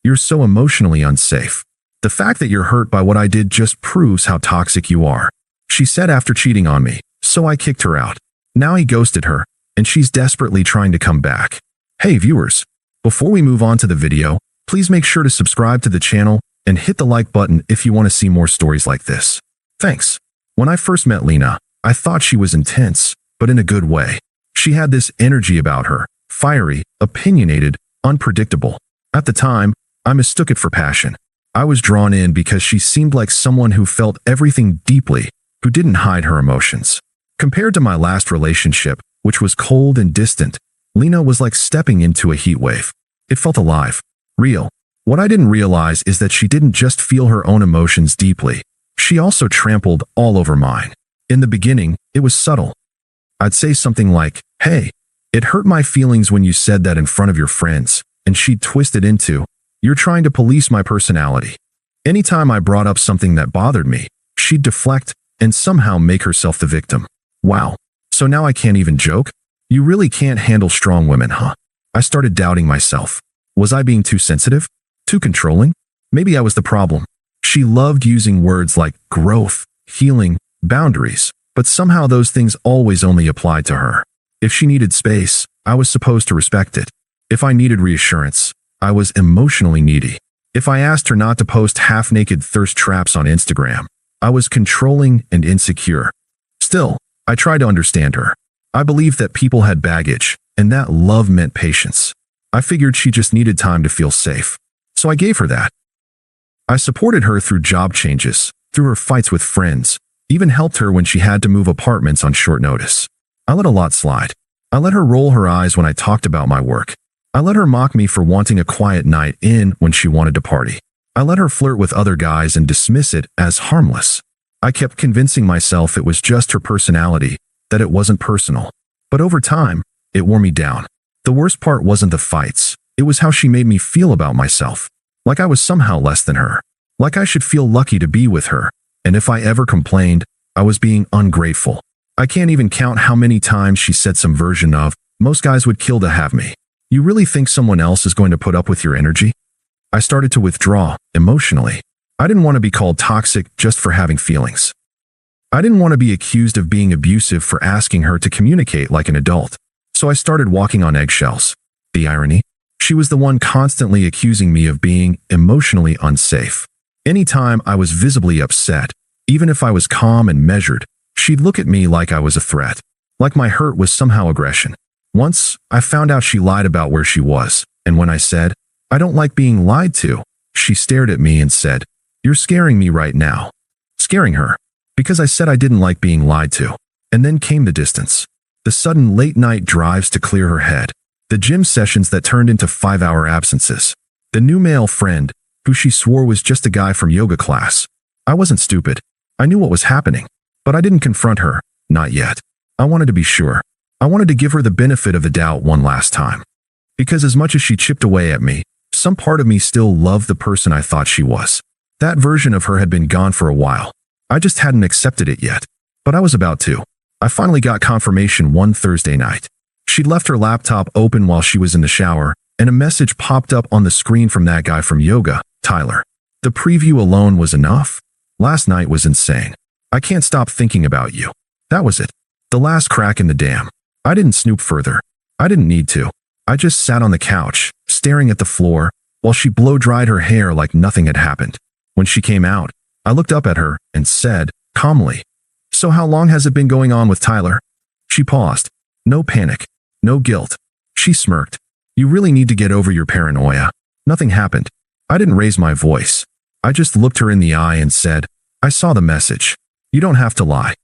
You're so emotionally unsafe. The fact that you're hurt by what I did just proves how toxic you are," she said after cheating on me, so I kicked her out. Now he ghosted her, and she's desperately trying to come back. Hey viewers, before we move on to the video, please make sure to subscribe to the channel and hit the like button if you want to see more stories like this. Thanks. When I first met Lena, I thought she was intense, but in a good way. She had this energy about her, fiery, opinionated, unpredictable. At the time, I mistook it for passion. I was drawn in because she seemed like someone who felt everything deeply, who didn't hide her emotions. Compared to my last relationship, which was cold and distant, Lena was like stepping into a heat wave. It felt alive, real. What I didn't realize is that she didn't just feel her own emotions deeply. She also trampled all over mine. In the beginning, it was subtle. I'd say something like, "Hey, it hurt my feelings when you said that in front of your friends," and she'd twist it into, "You're trying to police my personality." Anytime I brought up something that bothered me, she'd deflect and somehow make herself the victim. Wow, so now I can't even joke? You really can't handle strong women, huh? I started doubting myself. Was I being too sensitive? Too controlling? Maybe I was the problem. She loved using words like growth, healing, boundaries, but somehow those things always only applied to her. If she needed space, I was supposed to respect it. If I needed reassurance, I was emotionally needy. If I asked her not to post half-naked thirst traps on Instagram, I was controlling and insecure. Still, I tried to understand her. I believed that people had baggage, and that love meant patience. I figured she just needed time to feel safe. So I gave her that. I supported her through job changes, through her fights with friends, even helped her when she had to move apartments on short notice. I let a lot slide. I let her roll her eyes when I talked about my work. I let her mock me for wanting a quiet night in when she wanted to party. I let her flirt with other guys and dismiss it as harmless. I kept convincing myself it was just her personality, that it wasn't personal. But over time, it wore me down. The worst part wasn't the fights. It was how she made me feel about myself. Like I was somehow less than her. Like I should feel lucky to be with her. And if I ever complained, I was being ungrateful. I can't even count how many times she said some version of, "Most guys would kill to have me. You really think someone else is going to put up with your energy?" I started to withdraw, emotionally. I didn't want to be called toxic just for having feelings. I didn't want to be accused of being abusive for asking her to communicate like an adult. So I started walking on eggshells. The irony? She was the one constantly accusing me of being emotionally unsafe. Anytime I was visibly upset, even if I was calm and measured, she'd look at me like I was a threat, like my hurt was somehow aggression. Once, I found out she lied about where she was, and when I said, "I don't like being lied to," she stared at me and said, "You're scaring me right now." Scaring her, because I said I didn't like being lied to. And then came the distance. The sudden late-night drives to clear her head. The gym sessions that turned into 5-hour absences. The new male friend, who she swore was just a guy from yoga class. I wasn't stupid. I knew what was happening. But I didn't confront her, not yet. I wanted to be sure. I wanted to give her the benefit of the doubt one last time. Because as much as she chipped away at me, some part of me still loved the person I thought she was. That version of her had been gone for a while. I just hadn't accepted it yet. But I was about to. I finally got confirmation one Thursday night. She'd left her laptop open while she was in the shower, and a message popped up on the screen from that guy from yoga, Tyler. The preview alone was enough. Last night was insane. I can't stop thinking about you. That was it. The last crack in the dam. I didn't snoop further. I didn't need to. I just sat on the couch, staring at the floor, while she blow-dried her hair like nothing had happened. When she came out, I looked up at her and said, calmly, "So how long has it been going on with Tyler?" She paused. No panic. No guilt. She smirked. "You really need to get over your paranoia. Nothing happened." I didn't raise my voice. I just looked her in the eye and said, "I saw the message. You don't have to lie."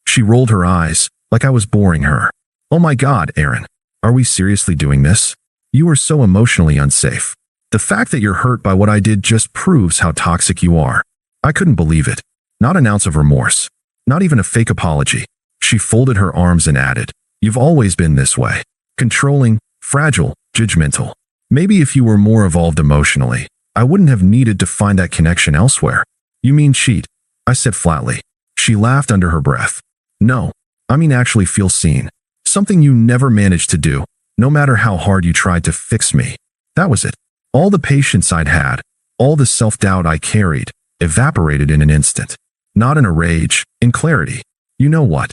She rolled her eyes, like I was boring her. "Oh my God, Aaron. Are we seriously doing this? You are so emotionally unsafe. The fact that you're hurt by what I did just proves how toxic you are." I couldn't believe it. Not an ounce of remorse. Not even a fake apology. She folded her arms and added, "You've always been this way. Controlling, fragile, judgmental. Maybe if you were more evolved emotionally, I wouldn't have needed to find that connection elsewhere." "You mean cheat?" I said flatly. She laughed under her breath. "No, I mean actually feel seen. Something you never managed to do, no matter how hard you tried to fix me. That was it." All the patience I'd had, all the self-doubt I carried, evaporated in an instant. Not in a rage, in clarity. "You know what?"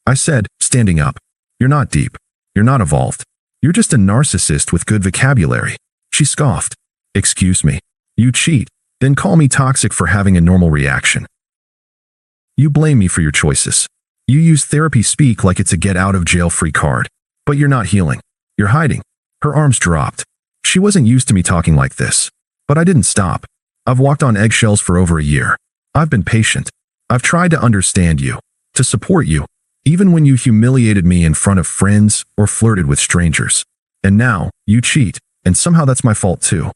I said, standing up. "You're not deep. You're not evolved. You're just a narcissist with good vocabulary." She scoffed. "Excuse me. You cheat, then call me toxic for having a normal reaction. You blame me for your choices. You use therapy speak like it's a get-out-of-jail-free card. But you're not healing. You're hiding." Her arms dropped. She wasn't used to me talking like this. But I didn't stop. I've walked on eggshells for over a year. I've been patient. I've tried to understand you, to support you, even when you humiliated me in front of friends or flirted with strangers. And now, you cheat, and somehow that's my fault too.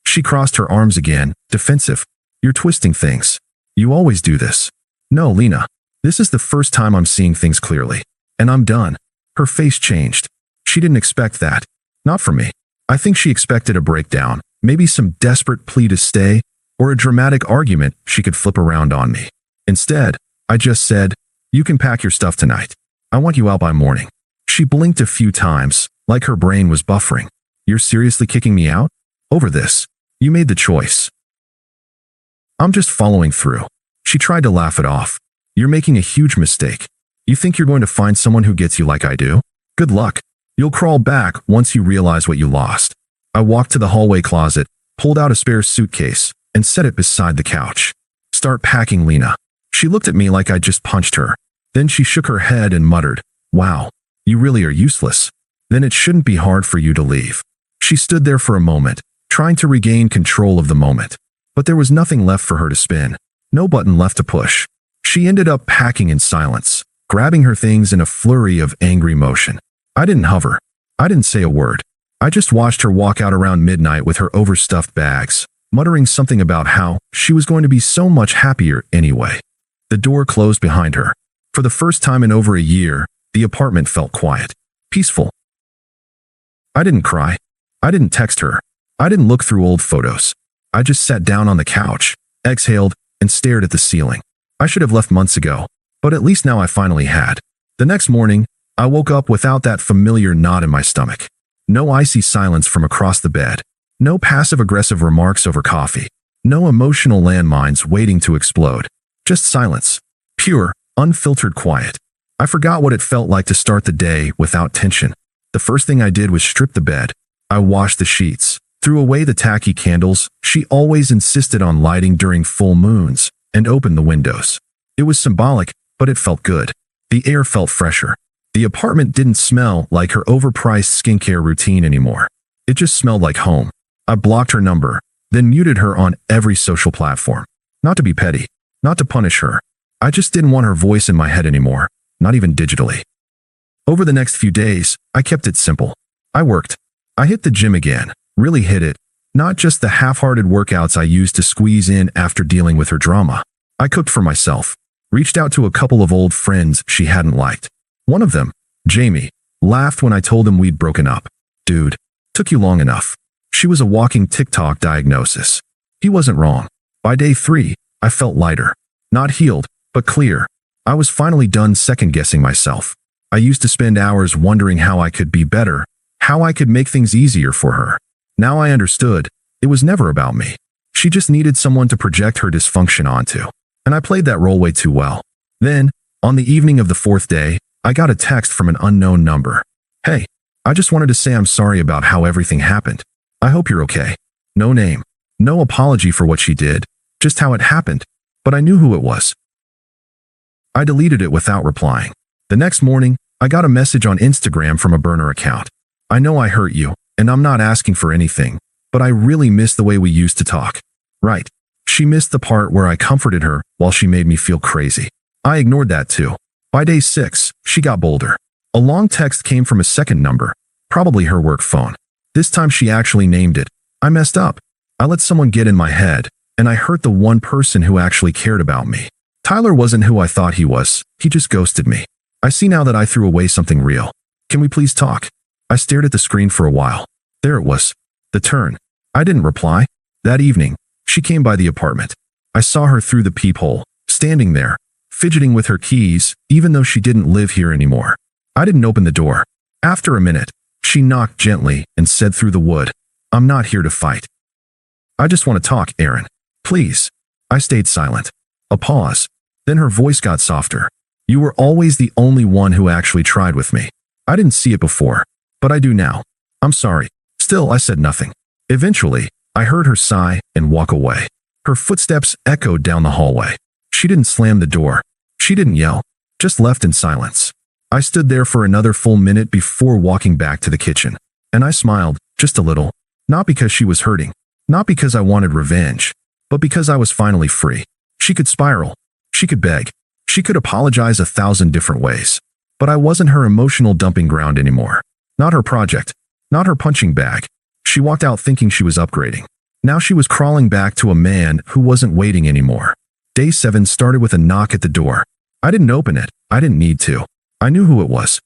She crossed her arms again, defensive. "You're twisting things. You always do this." "No, Lena. This is the first time I'm seeing things clearly. And I'm done." Her face changed. She didn't expect that. Not from me. I think she expected a breakdown, maybe some desperate plea to stay, or a dramatic argument she could flip around on me. Instead, I just said, "You can pack your stuff tonight. I want you out by morning." She blinked a few times, like her brain was buffering. "You're seriously kicking me out? Over this? You made the choice." "I'm just following through." She tried to laugh it off. "You're making a huge mistake. You think you're going to find someone who gets you like I do? Good luck. You'll crawl back once you realize what you lost." I walked to the hallway closet, pulled out a spare suitcase, and set it beside the couch. "Start packing, Lena." She looked at me like I'd just punched her. Then she shook her head and muttered, "Wow, you really are useless. Then it shouldn't be hard for you to leave." She stood there for a moment, trying to regain control of the moment. But there was nothing left for her to spin. No button left to push. She ended up packing in silence, grabbing her things in a flurry of angry motion. I didn't hover. I didn't say a word. I just watched her walk out around midnight with her overstuffed bags, muttering something about how she was going to be so much happier anyway. The door closed behind her. For the first time in over a year, the apartment felt quiet, peaceful. I didn't cry. I didn't text her. I didn't look through old photos. I just sat down on the couch, exhaled, and stared at the ceiling. I should have left months ago, but at least now I finally had. The next morning, I woke up without that familiar knot in my stomach. No icy silence from across the bed. No passive-aggressive remarks over coffee. No emotional landmines waiting to explode. Just silence. Pure, unfiltered quiet. I forgot what it felt like to start the day without tension. The first thing I did was strip the bed. I washed the sheets, threw away the tacky candles she always insisted on lighting during full moons, and opened the windows. It was symbolic, but it felt good. The air felt fresher. The apartment didn't smell like her overpriced skincare routine anymore. It just smelled like home. I blocked her number, then muted her on every social platform. Not to be petty, not to punish her. I just didn't want her voice in my head anymore, not even digitally. Over the next few days, I kept it simple. I worked. I hit the gym again, really hit it, not just the half-hearted workouts I used to squeeze in after dealing with her drama. I cooked for myself, reached out to a couple of old friends she hadn't liked. One of them, Jamie, laughed when I told him we'd broken up. "Dude, took you long enough." She was a walking TikTok diagnosis. He wasn't wrong. By day 3, I felt lighter. Not healed, but clear. I was finally done second-guessing myself. I used to spend hours wondering how I could be better, how I could make things easier for her. Now I understood. It was never about me. She just needed someone to project her dysfunction onto. And I played that role way too well. Then, on the evening of the 4th day, I got a text from an unknown number. "Hey, I just wanted to say I'm sorry about how everything happened. I hope you're okay." No name. No apology for what she did, just how it happened. But I knew who it was. I deleted it without replying. The next morning, I got a message on Instagram from a burner account. "I know I hurt you, and I'm not asking for anything, but I really miss the way we used to talk." Right. She missed the part where I comforted her while she made me feel crazy. I ignored that too. By day 6, she got bolder. A long text came from a second number, probably her work phone. This time she actually named it. I messed up. I let someone get in my head, and I hurt the one person who actually cared about me. Tyler wasn't who I thought he was. He just ghosted me. I see now that I threw away something real. Can we please talk? I stared at the screen for a while. There it was. The turn. I didn't reply. That evening, she came by the apartment. I saw her through the peephole, standing there, fidgeting with her keys, even though she didn't live here anymore. I didn't open the door. After a minute, she knocked gently and said through the wood, "I'm not here to fight. I just want to talk, Aaron. Please. I stayed silent. A pause. Then her voice got softer. You were always the only one who actually tried with me. I didn't see it before, but I do now. I'm sorry. Still, I said nothing. Eventually, I heard her sigh and walk away. Her footsteps echoed down the hallway. She didn't slam the door. She didn't yell. Just left in silence. I stood there for another full minute before walking back to the kitchen. And I smiled, just a little. Not because she was hurting. Not because I wanted revenge. But because I was finally free. She could spiral. She could beg. She could apologize 1,000 different ways. But I wasn't her emotional dumping ground anymore. Not her project. Not her punching bag. She walked out thinking she was upgrading. Now she was crawling back to a man who wasn't waiting anymore. Day 7 started with a knock at the door. I didn't open it. I didn't need to. I knew who it was.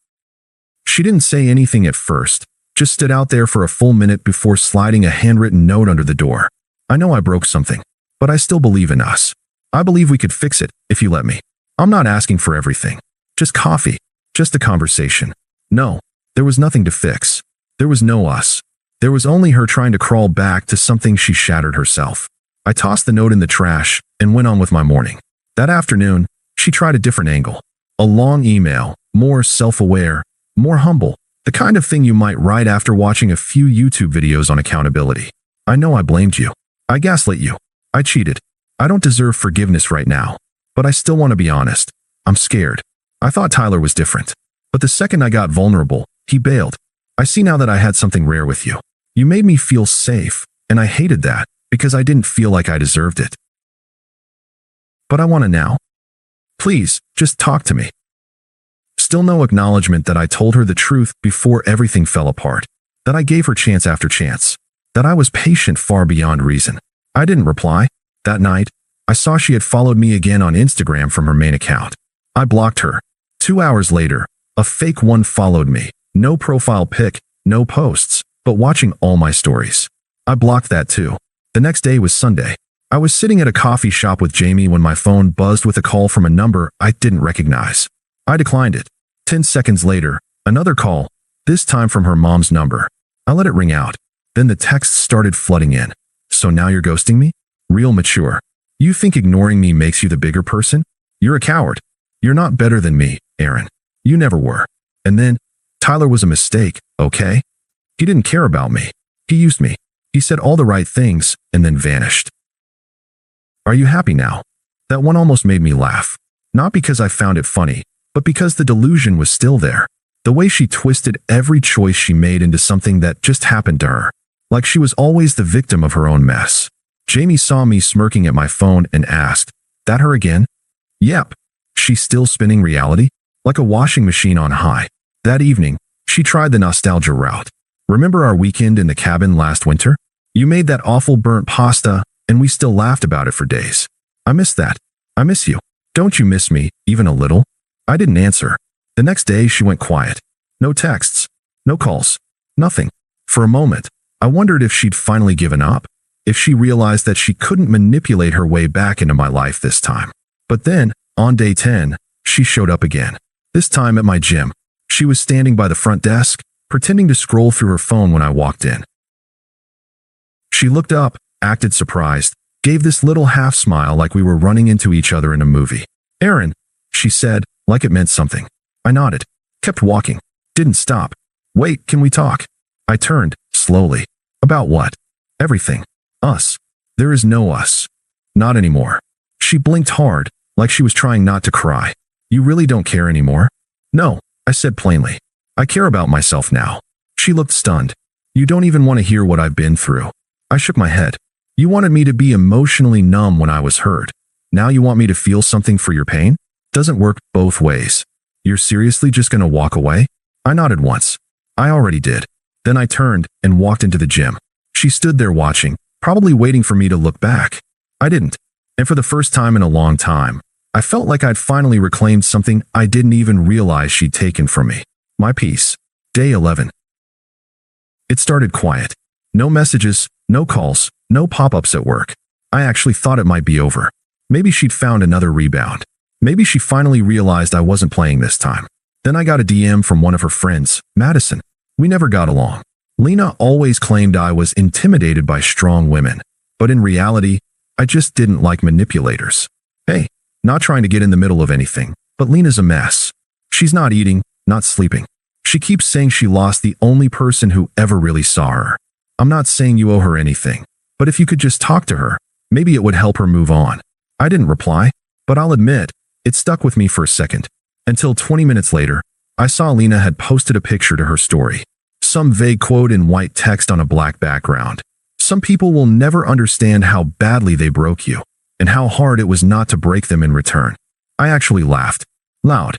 She didn't say anything at first, just stood out there for a full minute before sliding a handwritten note under the door. I know I broke something, but I still believe in us. I believe we could fix it if you let me. I'm not asking for everything. Just coffee. Just a conversation. No, there was nothing to fix. There was no us. There was only her trying to crawl back to something she shattered herself. I tossed the note in the trash and went on with my morning. That afternoon, she tried a different angle. A long email, more self-aware, more humble, the kind of thing you might write after watching a few YouTube videos on accountability. I know I blamed you. I gaslit you. I cheated. I don't deserve forgiveness right now. But I still want to be honest. I'm scared. I thought Tyler was different. But the second I got vulnerable, he bailed. I see now that I had something rare with you. You made me feel safe, and I hated that because I didn't feel like I deserved it. But I want to now. Please, just talk to me. Still no acknowledgement that I told her the truth before everything fell apart. That I gave her chance after chance. That I was patient far beyond reason. I didn't reply. That night, I saw she had followed me again on Instagram from her main account. I blocked her. 2 hours later, a fake one followed me. No profile pic, no posts, but watching all my stories. I blocked that too. The next day was Sunday. I was sitting at a coffee shop with Jamie when my phone buzzed with a call from a number I didn't recognize. I declined it. 10 seconds later, another call, this time from her mom's number. I let it ring out. Then the texts started flooding in. So now you're ghosting me? Real mature. You think ignoring me makes you the bigger person? You're a coward. You're not better than me, Aaron. You never were. And then, Tyler was a mistake, okay? He didn't care about me. He used me. He said all the right things and then vanished. Are you happy now? That one almost made me laugh. Not because I found it funny, but because the delusion was still there. The way she twisted every choice she made into something that just happened to her. Like she was always the victim of her own mess. Jamie saw me smirking at my phone and asked, "That her again?" Yep. She's still spinning reality? Like a washing machine on high. That evening, she tried the nostalgia route. Remember our weekend in the cabin last winter? You made that awful burnt pasta, and we still laughed about it for days. I miss that. I miss you. Don't you miss me, even a little? I didn't answer. The next day, she went quiet. No texts. No calls. Nothing. For a moment, I wondered if she'd finally given up. If she realized that she couldn't manipulate her way back into my life this time. But then, on day 10, she showed up again. This time at my gym. She was standing by the front desk, pretending to scroll through her phone when I walked in. She looked up, acted surprised, gave this little half smile like we were running into each other in a movie. "Aaron," she said, like it meant something. I nodded, kept walking, didn't stop. "Wait, can we talk?" I turned, slowly. "About what?" "Everything. Us. There is no us. Not anymore." She blinked hard, like she was trying not to cry. "You really don't care anymore?" "No," I said plainly. "I care about myself now." She looked stunned. "You don't even want to hear what I've been through." I shook my head. "You wanted me to be emotionally numb when I was hurt. Now you want me to feel something for your pain? Doesn't work both ways. You're seriously just going to walk away?" I nodded once. I already did. Then I turned and walked into the gym. She stood there watching, probably waiting for me to look back. I didn't. And for the first time in a long time, I felt like I'd finally reclaimed something I didn't even realize she'd taken from me. My peace. Day 11. It started quiet. No messages, no calls, no pop-ups at work. I actually thought it might be over. Maybe she'd found another rebound. Maybe she finally realized I wasn't playing this time. Then I got a DM from one of her friends, Madison. We never got along. Lena always claimed I was intimidated by strong women. But in reality, I just didn't like manipulators. Hey, not trying to get in the middle of anything, but Lena's a mess. She's not eating, not sleeping. She keeps saying she lost the only person who ever really saw her. I'm not saying you owe her anything, but if you could just talk to her, maybe it would help her move on. I didn't reply, but I'll admit, it stuck with me for a second. Until 20 minutes later, I saw Lena had posted a picture to her story. Some vague quote in white text on a black background. Some people will never understand how badly they broke you, and how hard it was not to break them in return. I actually laughed. Loud.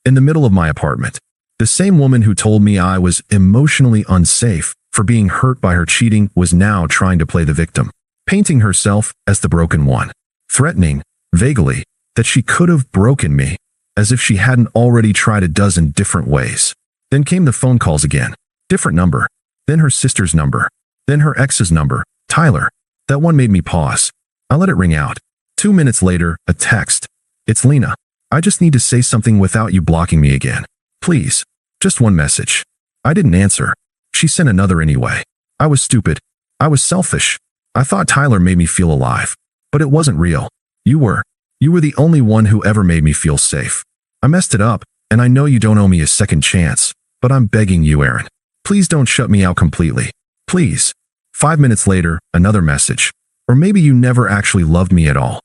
In the middle of my apartment, the same woman who told me I was emotionally unsafe for being hurt by her cheating was now trying to play the victim, painting herself as the broken one, threatening, vaguely, that she could have broken me, as if she hadn't already tried a dozen different ways. Then came the phone calls again. Different number. Then her sister's number. Then her ex's number, Tyler. That one made me pause. I let it ring out. 2 minutes later, a text. It's Lena. I just need to say something without you blocking me again. Please. Just one message. I didn't answer. She sent another anyway. I was stupid. I was selfish. I thought Tyler made me feel alive. But it wasn't real. You were. You were the only one who ever made me feel safe. I messed it up, and I know you don't owe me a second chance, but I'm begging you, Aaron. Please don't shut me out completely. Please. 5 minutes later, another message. Or maybe you never actually loved me at all.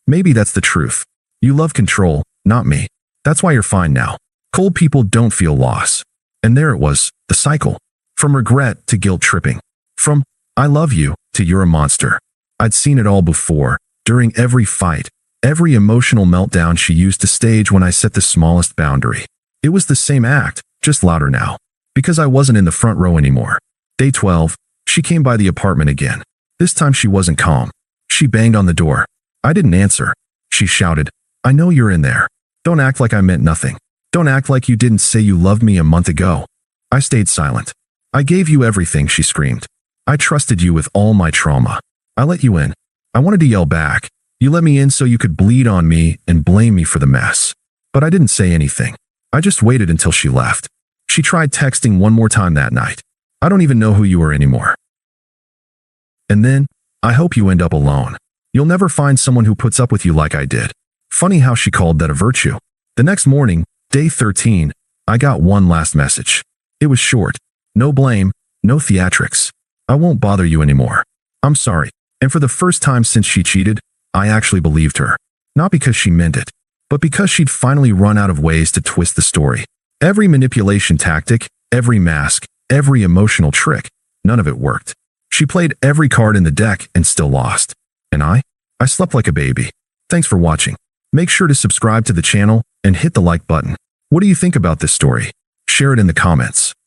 Maybe that's the truth. You love control, not me. That's why you're fine now. Cold people don't feel loss. And there it was, the cycle. From regret to guilt tripping. From, I love you, to you're a monster. I'd seen it all before, during every fight, every emotional meltdown she used to stage when I set the smallest boundary. It was the same act, just louder now. Because I wasn't in the front row anymore. Day 12, she came by the apartment again. This time she wasn't calm. She banged on the door. I didn't answer. She shouted, I know you're in there. Don't act like I meant nothing. Don't act like you didn't say you loved me a month ago. I stayed silent. I gave you everything, she screamed. I trusted you with all my trauma. I let you in. I wanted to yell back. You let me in so you could bleed on me and blame me for the mess. But I didn't say anything. I just waited until she left. She tried texting one more time that night. I don't even know who you are anymore. And then, I hope you end up alone. You'll never find someone who puts up with you like I did. Funny how she called that a virtue. The next morning, day 13, I got one last message. It was short. No blame, no theatrics. I won't bother you anymore. I'm sorry. And for the first time since she cheated, I actually believed her. Not because she meant it, but because she'd finally run out of ways to twist the story. Every manipulation tactic, every mask, every emotional trick, none of it worked. She played every card in the deck and still lost. And I slept like a baby. Thanks for watching. Make sure to subscribe to the channel and hit the like button. What do you think about this story? Share it in the comments.